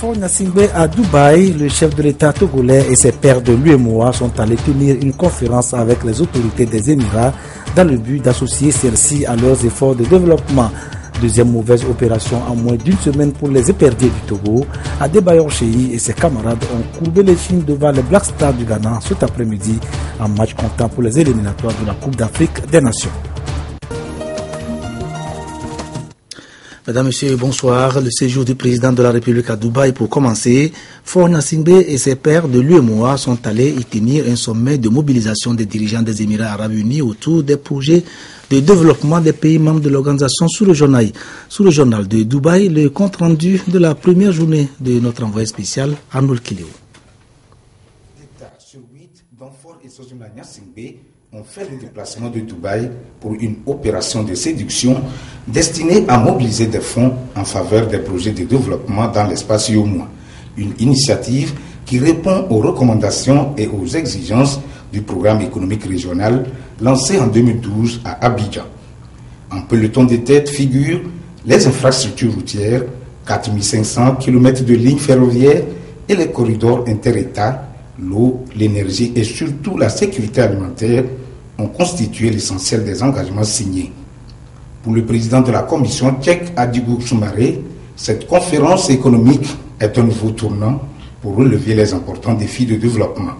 Faure Gnassingbé à Dubaï, le chef de l'État togolais et ses pairs de l'UEMOA sont allés tenir une conférence avec les autorités des Émirats dans le but d'associer celles-ci à leurs efforts de développement. Deuxième mauvaise opération en moins d'une semaine pour les éperviers du Togo. Adebayor Cheyi et ses camarades ont courbé les chines devant les Black Stars du Ghana cet après-midi en match comptant pour les éliminatoires de la Coupe d'Afrique des Nations. Mesdames, Messieurs, bonsoir. Le séjour du président de la République à Dubaï pour commencer. Faure Gnassingbé et ses pairs de l'UEMOA sont allés y tenir un sommet de mobilisation des dirigeants des Émirats Arabes Unis autour des projets de développement des pays membres de l'organisation sous le journal de Dubaï, le compte rendu de la première journée de notre envoyé spécial, Arnold Kileo. L'État sur 8, dont Faure et Sozuma Gnassingbé, ont fait le déplacement de Dubaï pour une opération de séduction destinée à mobiliser des fonds en faveur des projets de développement dans l'espace UEMOA. Une initiative qui répond aux recommandations et aux exigences du programme économique régional lancé en 2012 à Abidjan. En peloton de tête figurent les infrastructures routières, 4500 km de lignes ferroviaires et les corridors inter-États, l'eau, l'énergie et surtout la sécurité alimentaire ont constitué l'essentiel des engagements signés. Pour le président de la commission tchèque Adigou Soumaré, cette conférence économique est un nouveau tournant pour relever les importants défis de développement.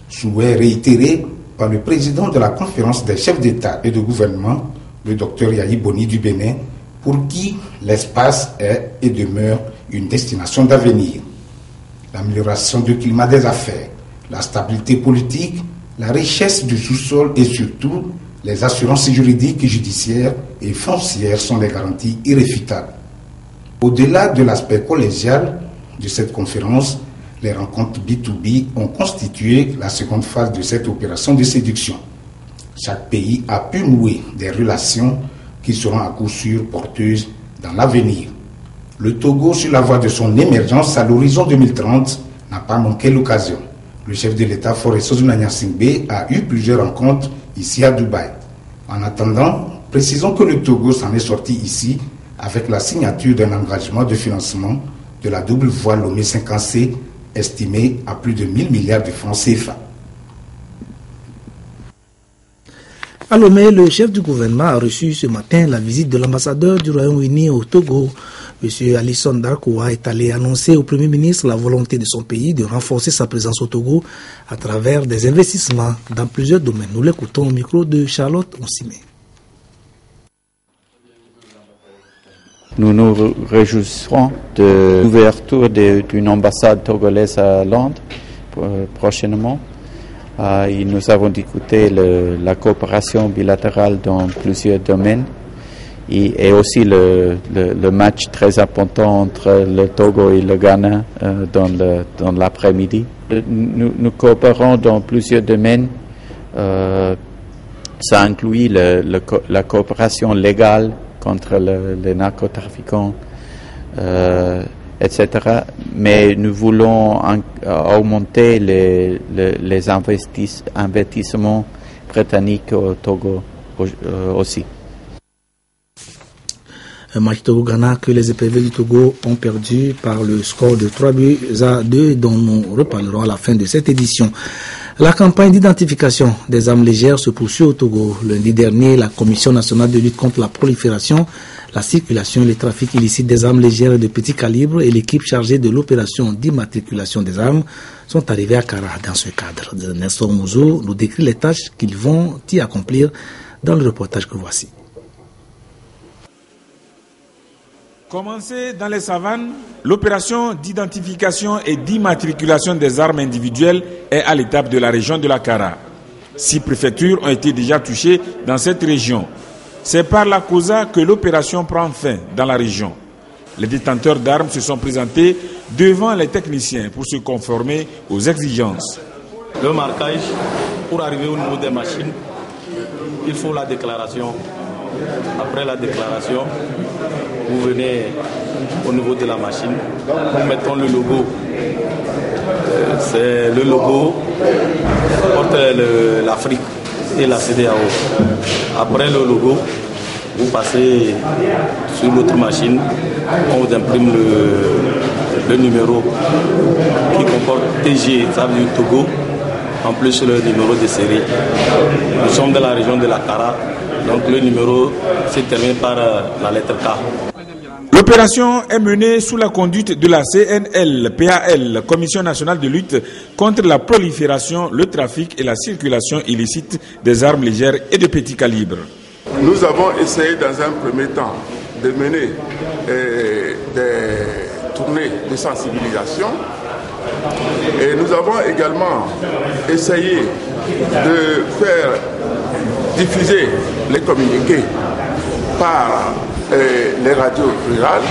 Souhait réitéré par le président de la conférence des chefs d'État et de gouvernement, le Dr Yahi Boni du Bénin, pour qui l'espace est et demeure une destination d'avenir. L'amélioration du climat des affaires, la stabilité politique, la richesse du sous-sol et surtout les assurances juridiques, judiciaires et foncières sont des garanties irréfutables. Au-delà de l'aspect collégial de cette conférence, les rencontres B2B ont constitué la seconde phase de cette opération de séduction. Chaque pays a pu nouer des relations qui seront à coup sûr porteuses dans l'avenir. Le Togo, sur la voie de son émergence à l'horizon 2030, n'a pas manqué l'occasion. Le chef de l'État, Faure Sozuma Gnassingbé, a eu plusieurs rencontres ici à Dubaï. En attendant, précisons que le Togo s'en est sorti ici avec la signature d'un engagement de financement de la double voie Lomé 50C, estimée à plus de 1000 milliards de francs CFA. À Lomé, le chef du gouvernement a reçu ce matin la visite de l'ambassadeur du Royaume-Uni au Togo. M. Alisson Darkoua est allé annoncer au Premier ministre la volonté de son pays de renforcer sa présence au Togo à travers des investissements dans plusieurs domaines. Nous l'écoutons au micro de Charlotte Onsimé. Nous nous réjouissons de l'ouverture d'une ambassade togolaise à Londres prochainement. Et nous avons discuté la coopération bilatérale dans plusieurs domaines et aussi le match très important entre le Togo et le Ghana dans l'après-midi. Nous coopérons dans plusieurs domaines. Ça inclut la coopération légale contre les narcotrafiquants, etc. Mais nous voulons augmenter les investissements britanniques au Togo aussi. Un match Togo-Ghana que les éperviers du Togo ont perdu par le score de 3-2 dont nous reparlerons à la fin de cette édition. La campagne d'identification des armes légères se poursuit au Togo. Lundi dernier, la Commission nationale de lutte contre la prolifération, la circulation et le trafic illicite des armes légères et de petit calibre et l'équipe chargée de l'opération d'immatriculation des armes sont arrivés à Kara. Dans ce cadre, Nestor Mouzo nous décrit les tâches qu'ils vont y accomplir dans le reportage que voici. Commencée dans les savanes, l'opération d'identification et d'immatriculation des armes individuelles est à l'étape de la région de la Kara. 6 préfectures ont été déjà touchées dans cette région. C'est par la COSA que l'opération prend fin dans la région. Les détenteurs d'armes se sont présentés devant les techniciens pour se conformer aux exigences. Le marquage, pour arriver au niveau des machines, il faut la déclaration. Après la déclaration, vous venez au niveau de la machine, nous mettons le logo. C'est le logo porte l'Afrique et la CEDEAO. Après le logo, vous passez sur l'autre machine, on vous imprime le numéro qui comporte TG, ça veut dire Togo, en plus le numéro de série. Nous sommes dans la région de la Kara, donc le numéro se termine par la lettre K. L'opération est menée sous la conduite de la CNL-PAL, Commission nationale de lutte contre la prolifération, le trafic et la circulation illicite des armes légères et de petit calibre. Nous avons essayé dans un premier temps de mener des tournées de sensibilisation et nous avons également essayé de faire diffuser les communiqués par les radios rurales,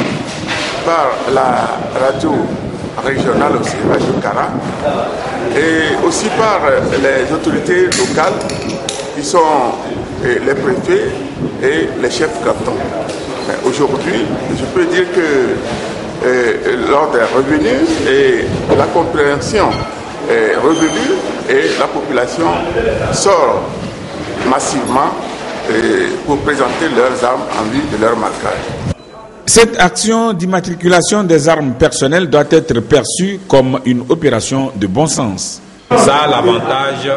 par la radio régionale aussi, Radio Kara, et aussi par les autorités locales qui sont les préfets et les chefs cantons. Aujourd'hui, je peux dire que l'ordre est revenu et la compréhension est revenue et la population sort massivement pour présenter leurs armes en vue de leur marquage. Cette action d'immatriculation des armes personnelles doit être perçue comme une opération de bon sens. Ça a l'avantage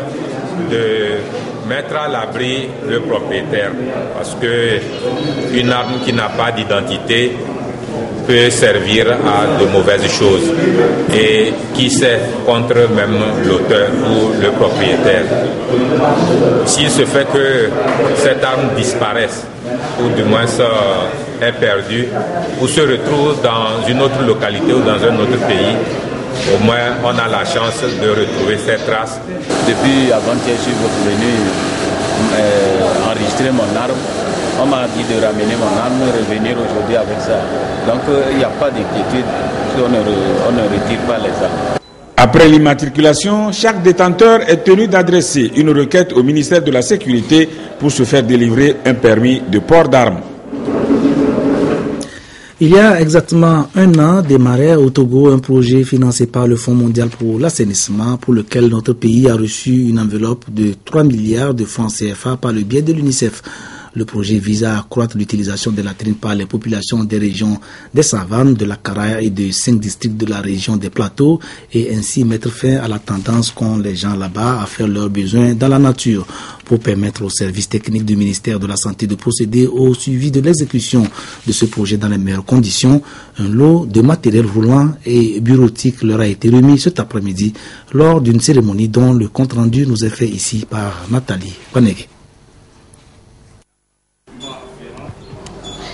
de mettre à l'abri le propriétaire, parce qu'une arme qui n'a pas d'identité peut servir à de mauvaises choses et qui sait contre même l'auteur ou le propriétaire. S'il se fait que cette arme disparaisse ou du moins est perdue ou se retrouve dans une autre localité ou dans un autre pays, au moins on a la chance de retrouver ces traces. Depuis avant-hier, je suis venu enregistrer mon arme. On m'a dit de ramener mon arme, revenir aujourd'hui avec ça. Donc il n'y a pas d'inquiétude, on ne retire pas les armes. Après l'immatriculation, chaque détenteur est tenu d'adresser une requête au ministère de la Sécurité pour se faire délivrer un permis de port d'armes. Il y a exactement un an, démarrait au Togo un projet financé par le Fonds mondial pour l'assainissement pour lequel notre pays a reçu une enveloppe de 3 milliards de francs CFA par le biais de l'UNICEF. Le projet vise à accroître l'utilisation de latrines par les populations des régions des savanes, de la Kara et de 5 districts de la région des plateaux et ainsi mettre fin à la tendance qu'ont les gens là-bas à faire leurs besoins dans la nature. Pour permettre aux services techniques du ministère de la Santé de procéder au suivi de l'exécution de ce projet dans les meilleures conditions, un lot de matériel roulant et bureautique leur a été remis cet après-midi lors d'une cérémonie dont le compte-rendu nous est fait ici par Nathalie Paneghe.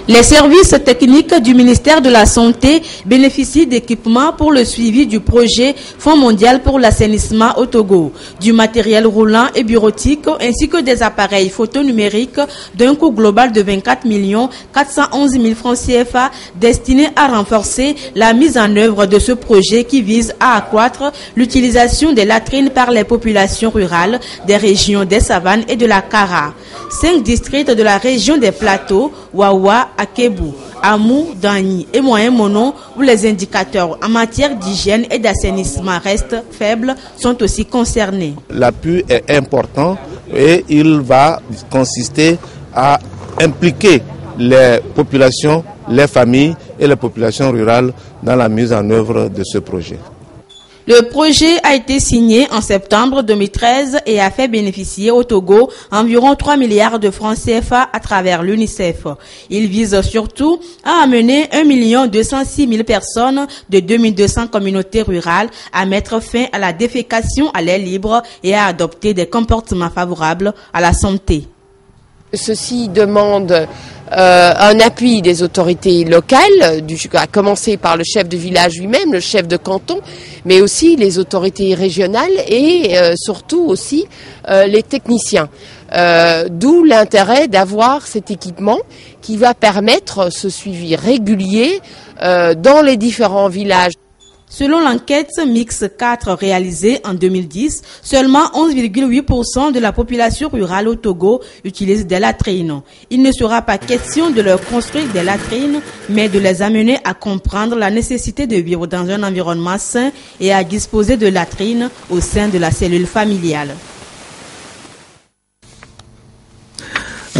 Les services techniques du ministère de la Santé bénéficient d'équipements pour le suivi du projet Fonds mondial pour l'assainissement au Togo, du matériel roulant et bureautique ainsi que des appareils photonumériques d'un coût global de 24 411 000 francs CFA destinés à renforcer la mise en œuvre de ce projet qui vise à accroître l'utilisation des latrines par les populations rurales des régions des savanes et de la Kara. 5 districts de la région des plateaux, Wawa, Akebu, Amou, Dani et Moyen Monon, où les indicateurs en matière d'hygiène et d'assainissement restent faibles, sont aussi concernés. L'appui est important et il va consister à impliquer les populations, les familles et les populations rurales dans la mise en œuvre de ce projet. Le projet a été signé en septembre 2013 et a fait bénéficier au Togo environ 3 milliards de francs CFA à travers l'UNICEF. Il vise surtout à amener 1 206 000 personnes de 2200 communautés rurales à mettre fin à la défécation à l'air libre et à adopter des comportements favorables à la santé. Ceci demande un appui des autorités locales, à commencer par le chef de village lui-même, le chef de canton, mais aussi les autorités régionales et surtout aussi les techniciens. D'où l'intérêt d'avoir cet équipement qui va permettre ce suivi régulier dans les différents villages. Selon l'enquête Mix 4 réalisée en 2010, seulement 11,8% de la population rurale au Togo utilise des latrines. Il ne sera pas question de leur construire des latrines, mais de les amener à comprendre la nécessité de vivre dans un environnement sain et à disposer de latrines au sein de la cellule familiale.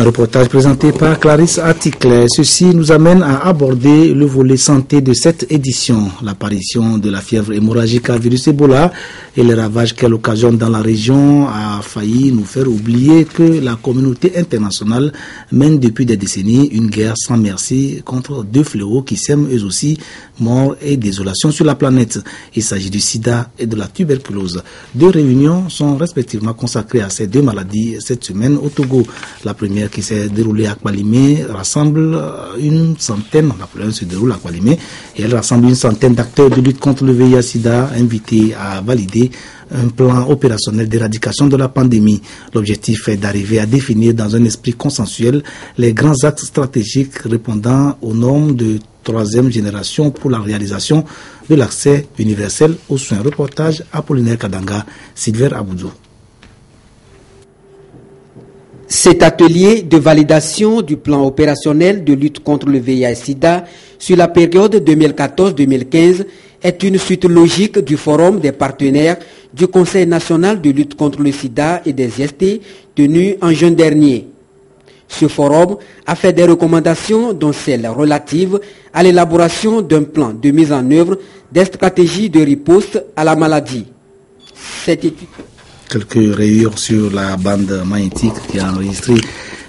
Un reportage présenté par Clarisse Atticle. Ceci nous amène à aborder le volet santé de cette édition. L'apparition de la fièvre hémorragique à virus Ebola et les ravages qu'elle occasionne dans la région a failli nous faire oublier que la communauté internationale mène depuis des décennies une guerre sans merci contre deux fléaux qui sèment eux aussi mort et désolation sur la planète. Il s'agit du sida et de la tuberculose. Deux réunions sont respectivement consacrées à ces deux maladies cette semaine au Togo. La première qui s'est déroulée à Kpalimé rassemble une centaine, la première se déroule à Kpalimé et elle rassemble une centaine d'acteurs de lutte contre le VIH-Sida invités à valider un plan opérationnel d'éradication de la pandémie. L'objectif est d'arriver à définir dans un esprit consensuel les grands axes stratégiques répondant aux normes de troisième génération pour la réalisation de l'accès universel aux soins. Reportage Apollinaire Kadanga, Sylvain Aboudou. Cet atelier de validation du plan opérationnel de lutte contre le VIH-Sida sur la période 2014-2015 est une suite logique du forum des partenaires du Conseil national de lutte contre le sida et des IST tenu en juin dernier. Ce forum a fait des recommandations dont celles relatives à l'élaboration d'un plan de mise en œuvre des stratégies de riposte à la maladie. Cette étude... Quelques rayures sur la bande magnétique qui a enregistré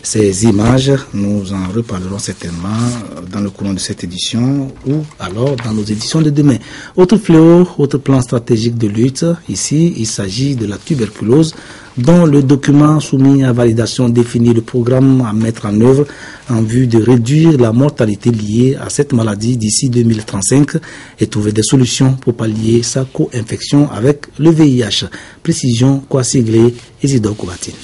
ces images. Nous en reparlerons certainement dans le courant de cette édition ou alors dans nos éditions de demain. Autre fléau, autre plan stratégique de lutte. Ici, il s'agit de la tuberculose dont le document soumis à validation définit le programme à mettre en œuvre en vue de réduire la mortalité liée à cette maladie d'ici 2035 et trouver des solutions pour pallier sa co-infection avec le VIH. Précision, Kwasiglé, Isidore Koubatine.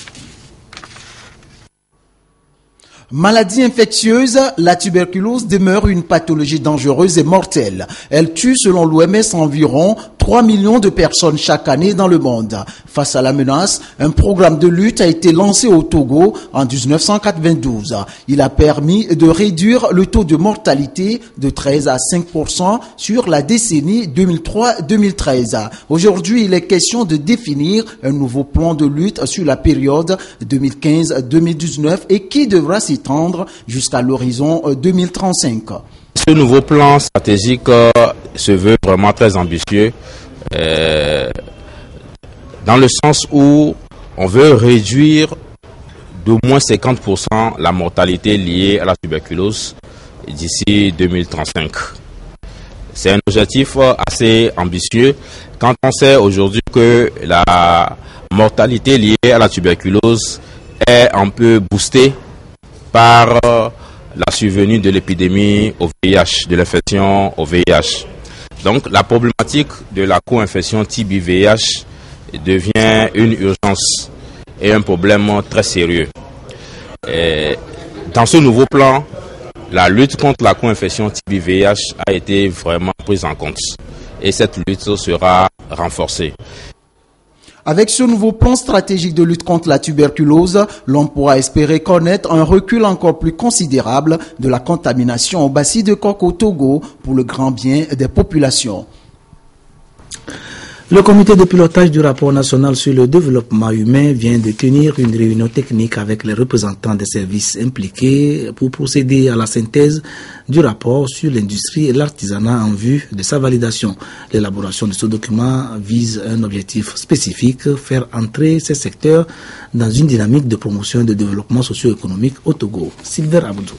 Maladie infectieuse, la tuberculose demeure une pathologie dangereuse et mortelle. Elle tue selon l'OMS environ 3 millions de personnes chaque année dans le monde. Face à la menace, un programme de lutte a été lancé au Togo en 1992. Il a permis de réduire le taux de mortalité de 13 à 5% sur la décennie 2003-2013. Aujourd'hui, il est question de définir un nouveau plan de lutte sur la période 2015-2019 et qui devra s'étendre jusqu'à l'horizon 2035. Ce nouveau plan stratégique se veut vraiment très ambitieux dans le sens où on veut réduire d'au moins 50% la mortalité liée à la tuberculose d'ici 2035. C'est un objectif assez ambitieux quand on sait aujourd'hui que la mortalité liée à la tuberculose est un peu boostée par la survenue de l'épidémie au VIH, de l'infection au VIH. Donc la problématique de la co-infection TB-VIH devient une urgence et un problème très sérieux. Et dans ce nouveau plan, la lutte contre la co-infection TB-VIH a été vraiment prise en compte et cette lutte sera renforcée. Avec ce nouveau plan stratégique de lutte contre la tuberculose, l'on pourra espérer connaître un recul encore plus considérable de la contamination au bacille de coque au Togo pour le grand bien des populations. Le comité de pilotage du rapport national sur le développement humain vient de tenir une réunion technique avec les représentants des services impliqués pour procéder à la synthèse du rapport sur l'industrie et l'artisanat en vue de sa validation. L'élaboration de ce document vise un objectif spécifique, faire entrer ces secteurs dans une dynamique de promotion et de développement socio-économique au Togo. Sylvain Aboudou.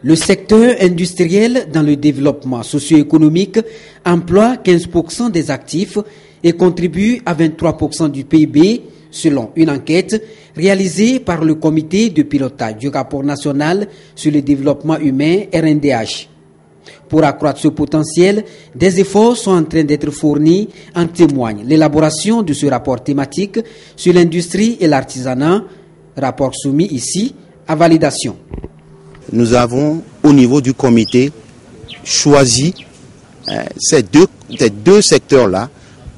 Le secteur industriel dans le développement socio-économique emploie 15% des actifs et contribue à 23% du PIB, selon une enquête réalisée par le comité de pilotage du rapport national sur le développement humain RNDH. Pour accroître ce potentiel, des efforts sont en train d'être fournis, en témoigne l'élaboration de ce rapport thématique sur l'industrie et l'artisanat, rapport soumis ici à validation. Nous avons, au niveau du comité, choisi ces deux secteurs-là,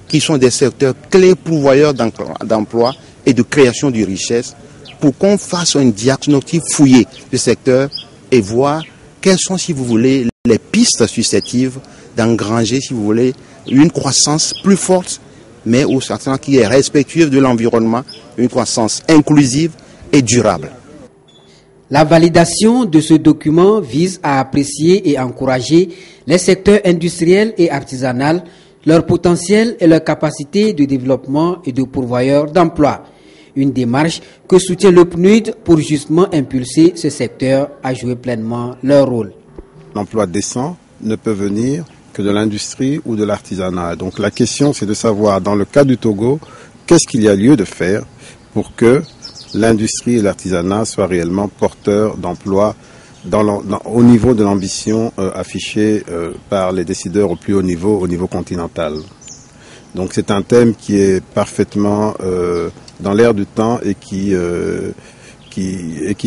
qui sont des secteurs clés pourvoyeurs d'emploi et de création de richesse, pour qu'on fasse un diagnostic fouillé du secteur et voir quelles sont, si vous voulez, les pistes susceptibles d'engranger, si vous voulez, une croissance plus forte mais aussi un artisanat qui est respectueux de l'environnement, une croissance inclusive et durable. La validation de ce document vise à apprécier et encourager les secteurs industriels et artisanaux, leur potentiel et leur capacité de développement et de pourvoyeurs d'emplois. Une démarche que soutient le PNUD pour justement impulser ce secteur à jouer pleinement leur rôle. L'emploi décent ne peut venir que de l'industrie ou de l'artisanat. Donc la question, c'est de savoir, dans le cas du Togo, qu'est-ce qu'il y a lieu de faire pour que l'industrie et l'artisanat soient réellement porteurs d'emplois au niveau de l'ambition affichée par les décideurs au plus haut niveau continental. Donc c'est un thème qui est parfaitement dans l'air du temps et qui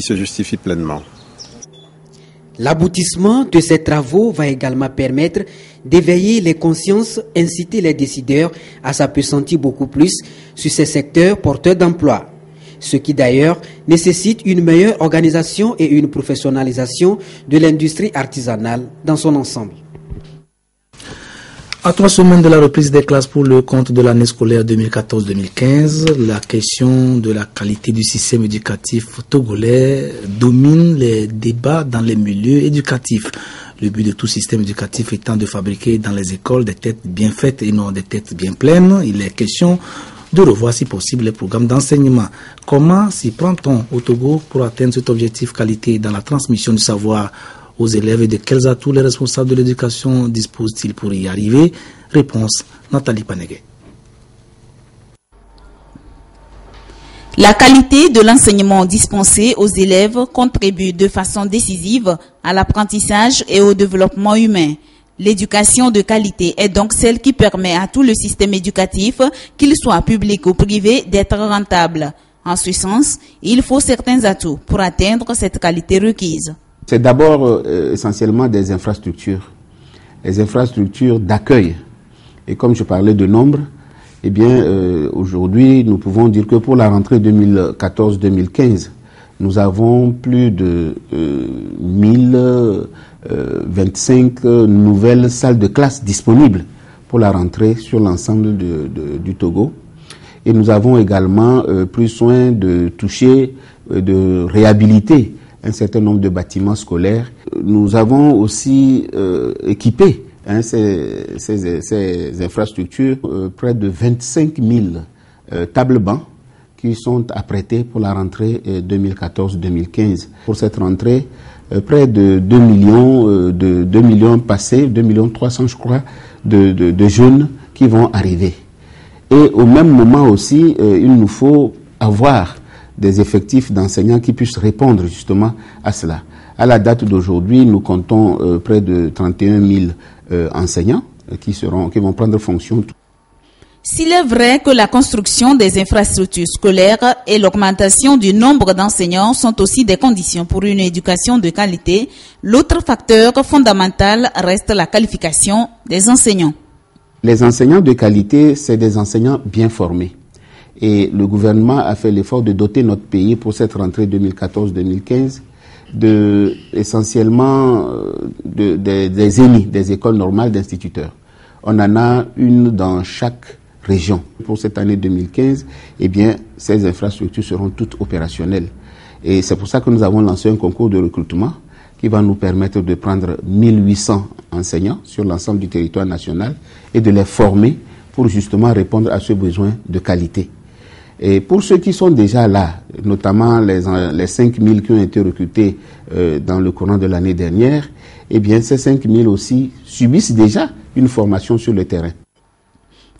se justifie pleinement. L'aboutissement de ces travaux va également permettre d'éveiller les consciences, inciter les décideurs à s'appesantir beaucoup plus sur ces secteurs porteurs d'emplois. Ce qui d'ailleurs nécessite une meilleure organisation et une professionnalisation de l'industrie artisanale dans son ensemble. À 3 semaines de la reprise des classes pour le compte de l'année scolaire 2014-2015, la question de la qualité du système éducatif togolais domine les débats dans les milieux éducatifs. Le but de tout système éducatif étant de fabriquer dans les écoles des têtes bien faites et non des têtes bien pleines. Il est question de revoir si possible les programmes d'enseignement. Comment s'y prend-on au Togo pour atteindre cet objectif qualité dans la transmission du savoir aux élèves et de quels atouts les responsables de l'éducation disposent-ils pour y arriver? Réponse, Nathalie Panegué. La qualité de l'enseignement dispensé aux élèves contribue de façon décisive à l'apprentissage et au développement humain. L'éducation de qualité est donc celle qui permet à tout le système éducatif, qu'il soit public ou privé, d'être rentable. En ce sens, il faut certains atouts pour atteindre cette qualité requise. C'est d'abord essentiellement des infrastructures, les infrastructures d'accueil. Et comme je parlais de nombre, eh bien aujourd'hui nous pouvons dire que pour la rentrée 2014-2015, nous avons plus de 1025 nouvelles salles de classe disponibles pour la rentrée sur l'ensemble du Togo. Et nous avons également pris soin de toucher, de réhabiliter un certain nombre de bâtiments scolaires. Nous avons aussi équipé ces infrastructures, près de 25 000 tables-bancs qui sont apprêtés pour la rentrée 2014-2015. Pour cette rentrée, près de 2 millions passés, 2 300 000 je crois, de jeunes qui vont arriver. Et au même moment aussi, il nous faut avoir des effectifs d'enseignants qui puissent répondre justement à cela. À la date d'aujourd'hui, nous comptons près de 31 000 enseignants qui vont prendre fonction. S'il est vrai que la construction des infrastructures scolaires et l'augmentation du nombre d'enseignants sont aussi des conditions pour une éducation de qualité, l'autre facteur fondamental reste la qualification des enseignants. Les enseignants de qualité, c'est des enseignants bien formés. Et le gouvernement a fait l'effort de doter notre pays pour cette rentrée 2014-2015 essentiellement des ENI, des écoles normales d'instituteurs. On en a une dans chaque région. Pour cette année 2015, eh bien, ces infrastructures seront toutes opérationnelles. Et c'est pour ça que nous avons lancé un concours de recrutement qui va nous permettre de prendre 1800 enseignants sur l'ensemble du territoire national et de les former pour justement répondre à ce besoin de qualité. Et pour ceux qui sont déjà là, notamment les 5000 qui ont été recrutés dans le courant de l'année dernière, eh bien ces 5000 aussi subissent déjà une formation sur le terrain.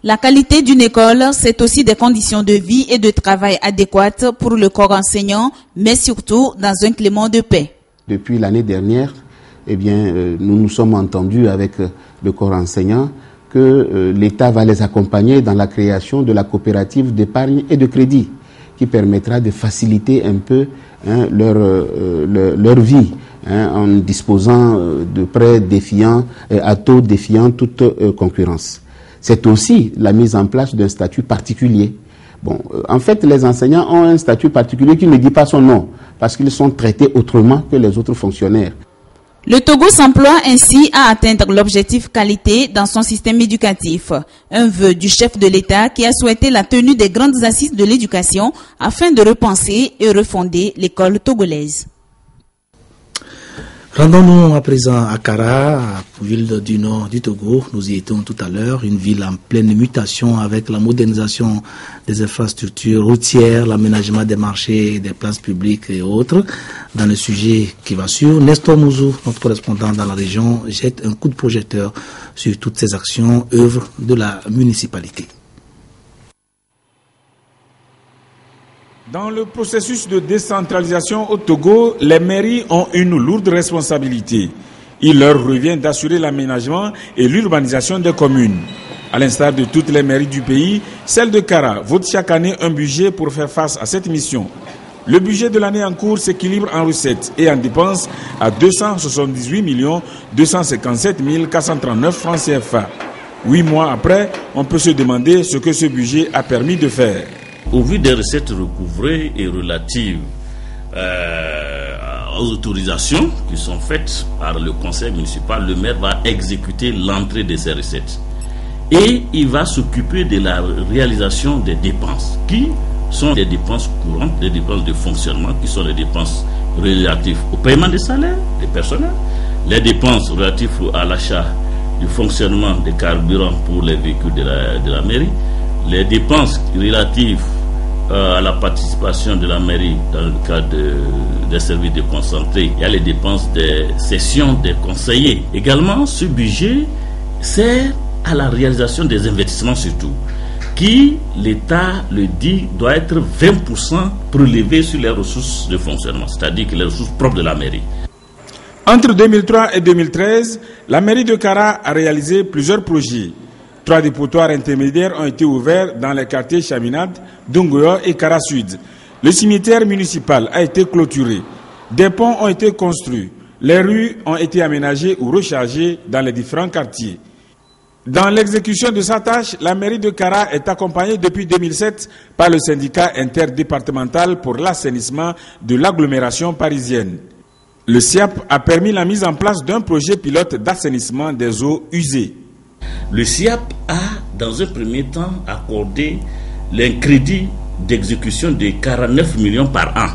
La qualité d'une école, c'est aussi des conditions de vie et de travail adéquates pour le corps enseignant, mais surtout dans un climat de paix. Depuis l'année dernière, eh bien, nous nous sommes entendus avec le corps enseignant que l'État va les accompagner dans la création de la coopérative d'épargne et de crédit qui permettra de faciliter un peu leur vie en disposant de prêts défiant à taux défiant toute concurrence. C'est aussi la mise en place d'un statut particulier. Bon, en fait, les enseignants ont un statut particulier qui ne dit pas son nom parce qu'ils sont traités autrement que les autres fonctionnaires. Le Togo s'emploie ainsi à atteindre l'objectif qualité dans son système éducatif. Un vœu du chef de l'État qui a souhaité la tenue des grandes assises de l'éducation afin de repenser et refonder l'école togolaise. Rendons-nous à présent à Kara, ville du nord du Togo. Nous y étions tout à l'heure, une ville en pleine mutation avec la modernisation des infrastructures routières, l'aménagement des marchés, des places publiques et autres. Dans le sujet qui va suivre, Nestor Mouzou, notre correspondant dans la région, jette un coup de projecteur sur toutes ces actions, œuvres de la municipalité. Dans le processus de décentralisation au Togo, les mairies ont une lourde responsabilité. Il leur revient d'assurer l'aménagement et l'urbanisation des communes. À l'instar de toutes les mairies du pays, celle de Kara vote chaque année un budget pour faire face à cette mission. Le budget de l'année en cours s'équilibre en recettes et en dépenses à 278 257 439 francs CFA. 8 mois après, on peut se demander ce que ce budget a permis de faire. Au vu des recettes recouvrées et relatives aux autorisations qui sont faites par le conseil municipal, le maire va exécuter l'entrée de ces recettes. Et il va s'occuper de la réalisation des dépenses, qui sont des dépenses courantes, des dépenses de fonctionnement, qui sont les dépenses relatives au paiement des salaires des personnels, les dépenses relatives à l'achat du fonctionnement des carburants pour les véhicules de la mairie, les dépenses relatives à la participation de la mairie dans le cadre des services déconcentrés. Il y a les dépenses des sessions des conseillers. Également, ce budget sert à la réalisation des investissements surtout, qui, l'État le dit, doit être 20% prélevé sur les ressources de fonctionnement, c'est-à-dire que les ressources propres de la mairie. Entre 2003 et 2013, la mairie de Kara a réalisé plusieurs projets. 3 dépotoirs intermédiaires ont été ouverts dans les quartiers Chaminade, Dongoyo et Kara Sud. Le cimetière municipal a été clôturé. Des ponts ont été construits. Les rues ont été aménagées ou rechargées dans les différents quartiers. Dans l'exécution de sa tâche, la mairie de Kara est accompagnée depuis 2007 par le syndicat interdépartemental pour l'assainissement de l'agglomération parisienne. Le SIAP a permis la mise en place d'un projet pilote d'assainissement des eaux usées. Le SIAP a, dans un premier temps, accordé un crédit d'exécution de 49 millions par an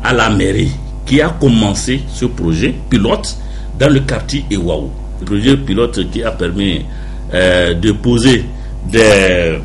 à la mairie, qui a commencé ce projet pilote dans le quartier Ewaou. Le projet pilote qui a permis de poser des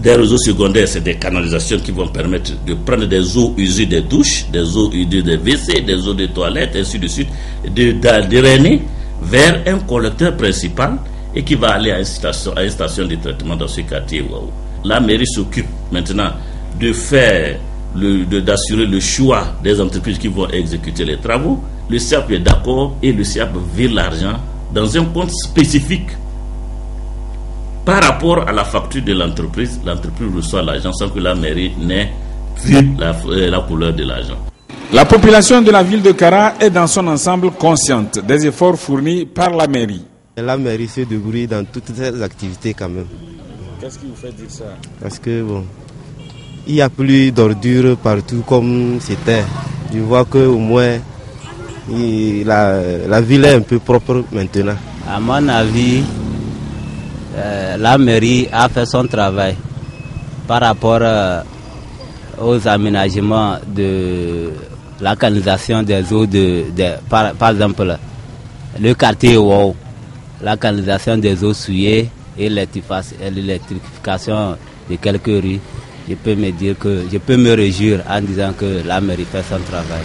réseaux secondaires, c'est des canalisations qui vont permettre de prendre des eaux usées des douches, des eaux usées des WC, des eaux de toilettes, ainsi de suite, de drainer vers un collecteur principal et qui va aller à une station de traitement dans ce quartier. Wow. La mairie s'occupe maintenant de faire, d'assurer le choix des entreprises qui vont exécuter les travaux. Le SIAP est d'accord et le SIAP vire l'argent dans un compte spécifique. Par rapport à la facture de l'entreprise, l'entreprise reçoit l'argent sans que la mairie n'ait vu la couleur de l'argent. La population de la ville de Kara est dans son ensemble consciente des efforts fournis par la mairie. La mairie se débrouille dans toutes ces activités quand même. Qu'est-ce qui vous fait dire ça? Parce que bon, il n'y a plus d'ordures partout comme c'était. Je vois qu'au moins la ville est un peu propre maintenant. À mon avis, la mairie a fait son travail par rapport aux aménagements de la canalisation des eaux par exemple le quartier Wow, la canalisation des eaux souillées et l'électrification de quelques rues. Je peux me réjouir en disant que la mairie fait son travail.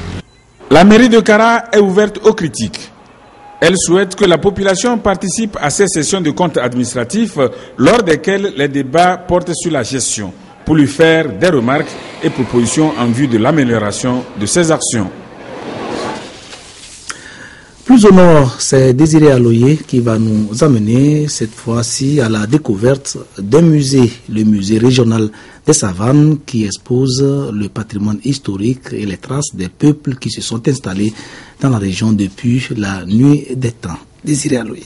La mairie de Kara est ouverte aux critiques. Elle souhaite que la population participe à ces sessions de comptes administratifs lors desquelles les débats portent sur la gestion pour lui faire des remarques et propositions en vue de l'amélioration de ses actions. Plus au nord, c'est Désiré Aloye qui va nous amener cette fois-ci à la découverte d'un musée, le musée régional des Savanes, qui expose le patrimoine historique et les traces des peuples qui se sont installés dans la région depuis la nuit des temps. Désiré Aloye.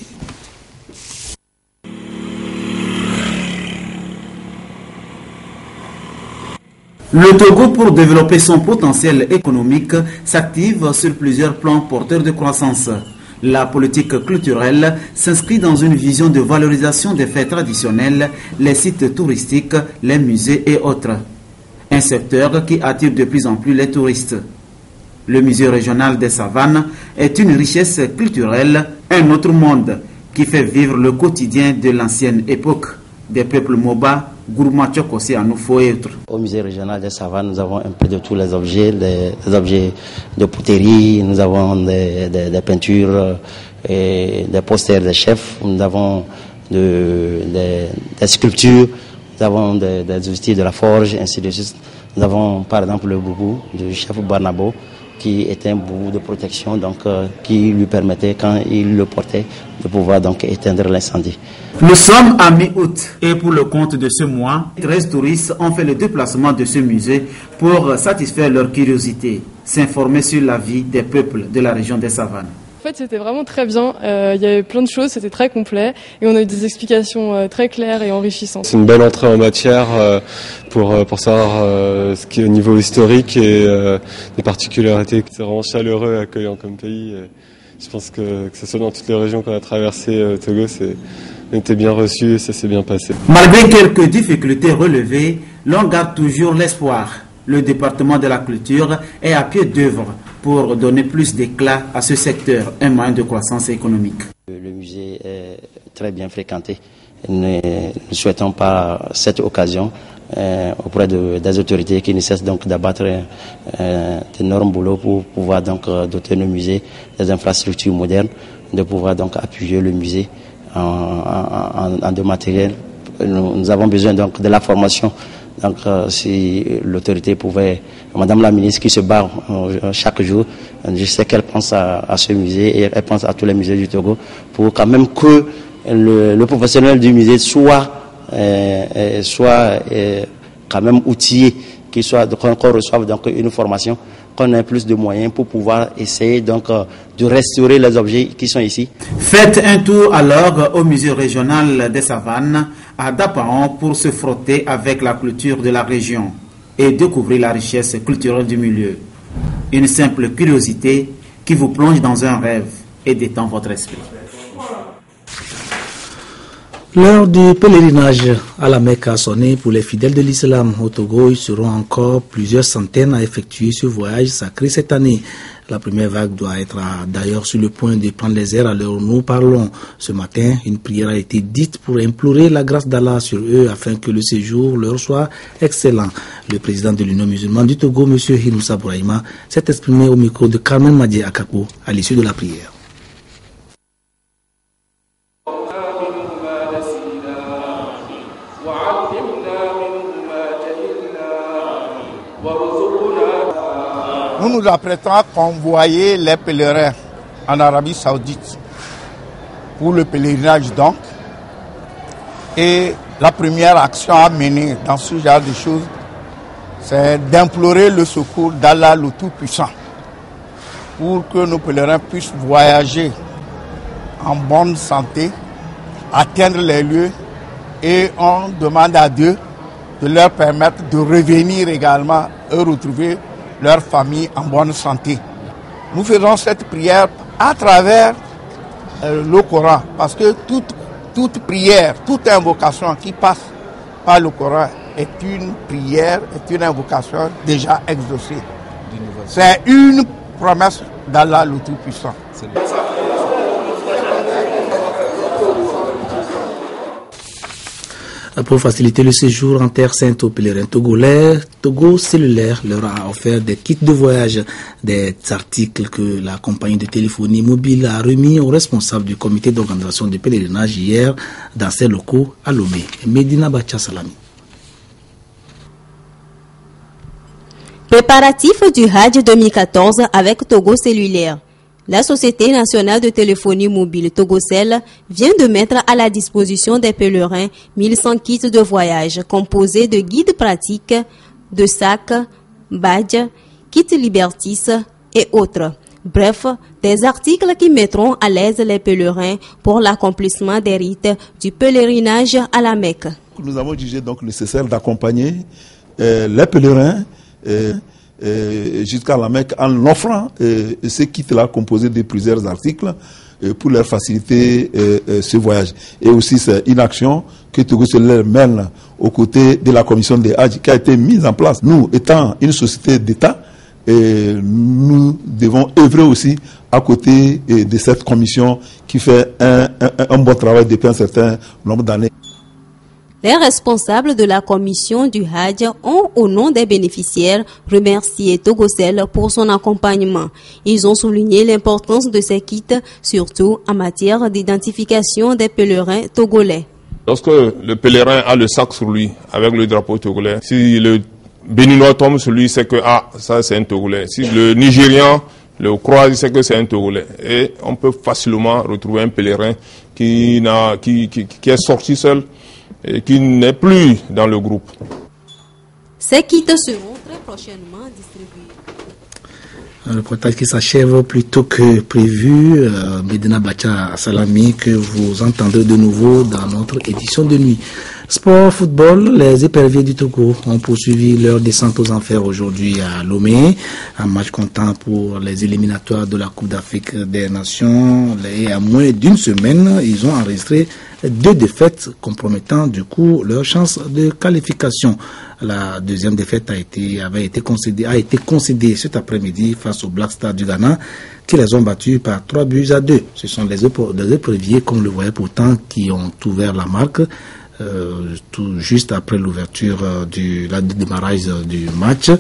Le Togo, pour développer son potentiel économique, s'active sur plusieurs plans porteurs de croissance. La politique culturelle s'inscrit dans une vision de valorisation des faits traditionnels, les sites touristiques, les musées et autres. Un secteur qui attire de plus en plus les touristes. Le musée régional des Savanes est une richesse culturelle, un autre monde qui fait vivre le quotidien de l'ancienne époque des peuples Moba, Gourma Tchokosi, Anoufo et autres. Au musée régional des Savanes, nous avons un peu de tous les objets, des objets de poterie, nous avons des peintures, et des posters des chefs, nous avons des sculptures, nous avons des outils de la forge, ainsi de suite. Nous avons par exemple le boubou du chef Barnabo, qui était un boubou de protection, donc qui lui permettait, quand il le portait, de pouvoir donc éteindre l'incendie. Nous sommes à mi-août et pour le compte de ce mois, 13 touristes ont fait le déplacement de ce musée pour satisfaire leur curiosité, s'informer sur la vie des peuples de la région des Savanes. En fait, c'était vraiment très bien. Il y avait plein de choses, c'était très complet et on a eu des explications très claires et enrichissantes. C'est une belle entrée en matière pour savoir ce qui est au niveau historique et les particularités. C'est vraiment chaleureux et accueillant comme pays. Je pense que ce soit dans toutes les régions qu'on a traversées au Togo, on était bien reçus et ça s'est bien passé. Malgré quelques difficultés relevées, l'on garde toujours l'espoir. Le département de la culture est à pied d'œuvre pour donner plus d'éclat à ce secteur, un moyen de croissance économique. Le musée est très bien fréquenté. Nous souhaitons par cette occasion auprès des autorités qui ne cessent donc d'abattre d'énormes boulots pour pouvoir donc doter nos musées des infrastructures modernes, de pouvoir donc appuyer le musée en de matériel. Nous avons besoin donc de la formation. Donc si l'autorité pouvait, Madame la ministre qui se bat chaque jour, je sais qu'elle pense à ce musée et elle pense à tous les musées du Togo pour quand même que le professionnel du musée soit quand même outillé, qu'on reçoive donc une formation, qu'on ait plus de moyens pour pouvoir essayer donc de restaurer les objets qui sont ici. Faites un tour alors au musée régional des Savanes à Dapaon pour se frotter avec la culture de la région et découvrir la richesse culturelle du milieu. Une simple curiosité qui vous plonge dans un rêve et détend votre esprit. L'heure du pèlerinage à la Mecque a sonné pour les fidèles de l'islam. Au Togo, ils seront encore plusieurs centaines à effectuer ce voyage sacré cette année. La première vague doit être d'ailleurs sur le point de prendre les airs à l'heure où nous parlons. Ce matin, une prière a été dite pour implorer la grâce d'Allah sur eux afin que le séjour leur soit excellent. Le président de l'Union musulmane du Togo, M. Hinoussa Bouraïma, s'est exprimé au micro de Carmen Madié Akako à l'issue de la prière. Nous nous apprêtons à convoyer les pèlerins en Arabie Saoudite pour le pèlerinage donc. Et la première action à mener dans ce genre de choses, c'est d'implorer le secours d'Allah le Tout-Puissant pour que nos pèlerins puissent voyager en bonne santé, atteindre les lieux, et on demande à Dieu de leur permettre de revenir également et retrouver leur famille en bonne santé. Nous faisons cette prière à travers le Coran, parce que toute prière, toute invocation qui passe par le Coran est une prière, est une invocation déjà exaucée. C'est une promesse d'Allah le Tout-Puissant. Pour faciliter le séjour en Terre Sainte aux pèlerins togolais, Togo Cellulaire leur a offert des kits de voyage, des articles que la compagnie de téléphonie mobile a remis aux responsables du comité d'organisation du pèlerinage hier dans ses locaux à Lomé. Medina Bacha Salami. Préparatif du Hajj 2014 avec Togo Cellulaire. La Société nationale de téléphonie mobile Togocel vient de mettre à la disposition des pèlerins 1100 kits de voyage composés de guides pratiques, de sacs, badges, kits libertis et autres. Bref, des articles qui mettront à l'aise les pèlerins pour l'accomplissement des rites du pèlerinage à la Mecque. Nous avons jugé donc nécessaire d'accompagner les pèlerins jusqu'à la Mecque en offrant ce kit-là composé de plusieurs articles pour leur faciliter ce voyage. Et aussi, c'est une action que Togo Cellulaire mène aux côtés de la commission des Hajj qui a été mise en place. Nous, étant une société d'État, nous devons œuvrer aussi à côté de cette commission qui fait un bon travail depuis un certain nombre d'années. Les responsables de la commission du Hajj ont, au nom des bénéficiaires, remercié Togocel pour son accompagnement. Ils ont souligné l'importance de ces kits, surtout en matière d'identification des pèlerins togolais. Lorsque le pèlerin a le sac sur lui avec le drapeau togolais, si le Béninois tombe sur lui, c'est que ça c'est un Togolais. Si le Nigérian le croise, il sait que c'est un Togolais. Et on peut facilement retrouver un pèlerin qui est sorti seul et qui n'est plus dans le groupe. Ces kits seront très prochainement distribués. Un reportage qui s'achève plus tôt que prévu. Medina Bacha Salami, que vous entendrez de nouveau dans notre édition de nuit. Sport, football, les éperviers du Togo ont poursuivi leur descente aux enfers aujourd'hui à Lomé. Un match comptant pour les éliminatoires de la Coupe d'Afrique des Nations. Et à moins d'une semaine, ils ont enregistré 2 défaites compromettant du coup leur chance de qualification. La deuxième défaite a été concédée cet après-midi face au Black Stars du Ghana, qui les ont battus par 3-2. Ce sont les éperviers, comme le voyait pourtant, qui ont ouvert la marque. Tout juste après l'ouverture du démarrage du match.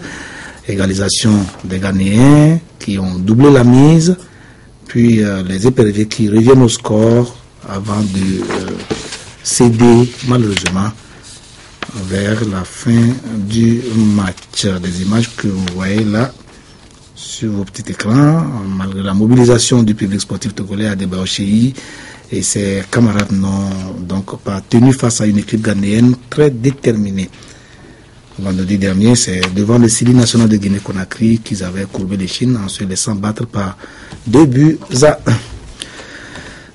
Égalisation des Ghanéens qui ont doublé la mise, puis les éperviers qui reviennent au score avant de céder malheureusement vers la fin du match. Des images que vous voyez là sur vos petits écrans, malgré la mobilisation du public sportif togolais à Débaochéi, et ses camarades n'ont donc pas tenu face à une équipe ghanéenne très déterminée. Vendredi dernier, c'est devant le Sili national de Guinée-Conakry qu'ils avaient courbé les chines en se laissant battre par 2-1.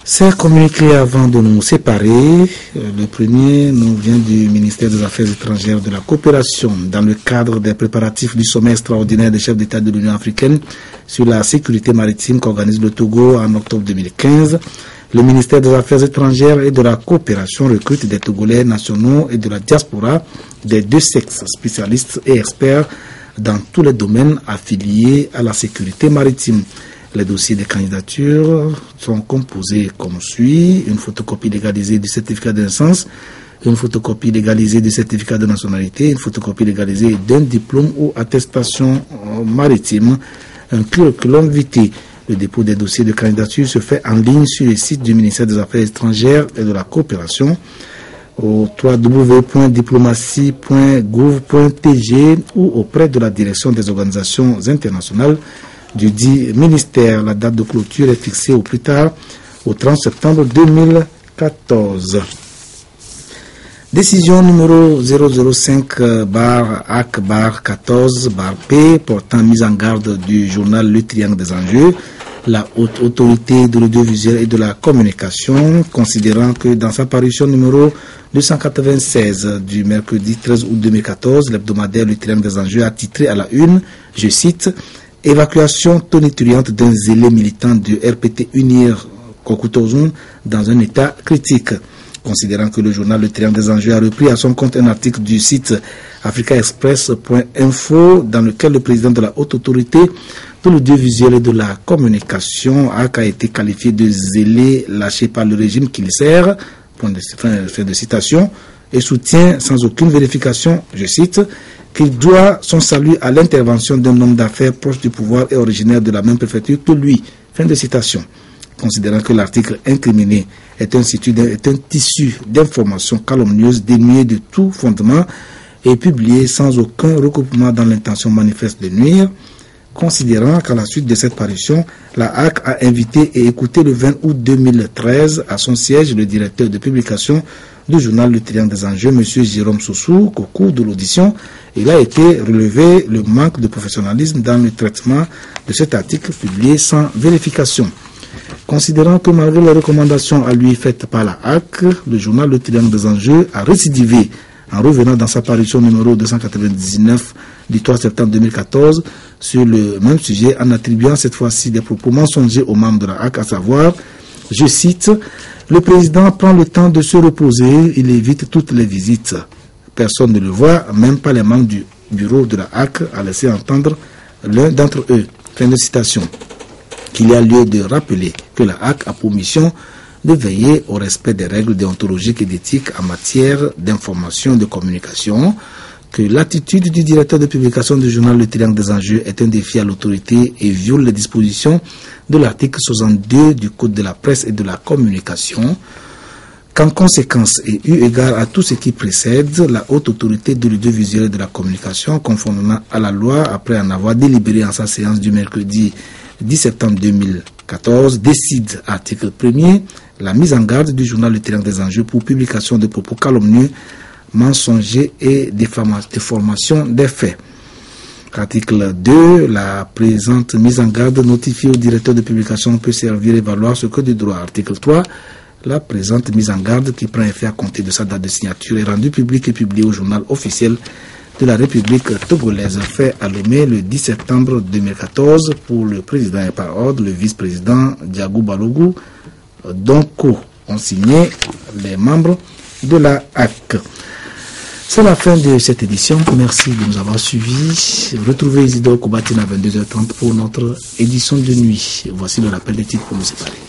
Ces communiqués avant de nous séparer, le premier nous vient du ministère des Affaires étrangères de la coopération dans le cadre des préparatifs du sommet extraordinaire des chefs d'État de l'Union africaine sur la sécurité maritime qu'organise le Togo en octobre 2015. Le ministère des Affaires étrangères et de la coopération recrute des Togolais nationaux et de la diaspora des 2 sexes, spécialistes et experts dans tous les domaines affiliés à la sécurité maritime. Les dossiers de candidature sont composés comme suit: une photocopie légalisée du certificat de naissance, une photocopie légalisée du certificat de nationalité, une photocopie légalisée d'un diplôme ou attestation maritime, un curriculum vitae. Le dépôt des dossiers de candidature se fait en ligne sur le site du ministère des Affaires étrangères et de la coopération au www.diplomatie.gouv.tg ou auprès de la direction des organisations internationales du dit ministère. La date de clôture est fixée au plus tard au 30 septembre 2014. Décision numéro 005/AC/14/P portant mise en garde du journal Le Triangle des Enjeux. La haute autorité de l'audiovisuel et de la communication, considérant que dans sa parution numéro 296 du mercredi 13 août 2014, l'hebdomadaire Le Triangle des Enjeux a titré à la une, je cite, « Évacuation tonitruante d'un zélé militant de RPT Unir Kokutozun dans un état critique ». Considérant que le journal Le Triangle des Enjeux a repris à son compte un article du site africaexpress.info dans lequel le président de la haute autorité de l'audiovisuel et de la communication a été qualifié de zélé lâché par le régime qui le sert, fin de citation, et soutient sans aucune vérification, je cite, qu'il doit son salut à l'intervention d'un homme d'affaires proche du pouvoir et originaire de la même préfecture que lui, fin de citation. Considérant que l'article incriminé est un tissu d'informations calomnieuses dénuées de tout fondement et publié sans aucun recoupement dans l'intention manifeste de nuire, considérant qu'à la suite de cette parution, la HAC a invité et écouté le 20 août 2013 à son siège le directeur de publication du journal Le Triangle des Enjeux, M. Jérôme Soussou, qu'au cours de l'audition, il a été relevé le manque de professionnalisme dans le traitement de cet article publié sans vérification. Considérant que malgré les recommandations à lui faites par la HAC, le journal Le Triangle des Enjeux a récidivé en revenant dans sa parution numéro 299 du 3 septembre 2014 sur le même sujet, en attribuant cette fois-ci des propos mensongers aux membres de la HAC, à savoir, je cite, « Le président prend le temps de se reposer, il évite toutes les visites. Personne ne le voit, même pas les membres du bureau de la HAC, a laissé entendre l'un d'entre eux. » Fin de citation. Qu'il y a lieu de rappeler que la HAC a pour mission de veiller au respect des règles déontologiques et d'éthique en matière d'information et de communication, que l'attitude du directeur de publication du journal Le Triangle des Enjeux est un défi à l'autorité et viole les dispositions de l'article 62 du Code de la presse et de la communication, qu'en conséquence et eu égard à tout ce qui précède, la haute autorité de l'audiovisuel et de la communication, conformément à la loi, après en avoir délibéré en sa séance du mercredi 10 septembre 2014, décide, article 1er, la mise en garde du journal Le Triangle des Enjeux pour publication de propos calomnieux, mensongers et déformation des faits. Article 2, la présente mise en garde notifiée au directeur de publication peut servir et valoir ce que de droit. Article 3, la présente mise en garde qui prend effet à compter de sa date de signature est rendue publique et publiée au journal officiel de la République togolaise, fait à Lomé le 10 septembre 2014 pour le président et par ordre le vice-président Diagou Balogu, donc ont signé les membres de la HAC. C'est la fin de cette édition. Merci de nous avoir suivis. Retrouvez Isidore Koubatine à 22h30 pour notre édition de nuit. Voici le rappel des titres pour nous séparer.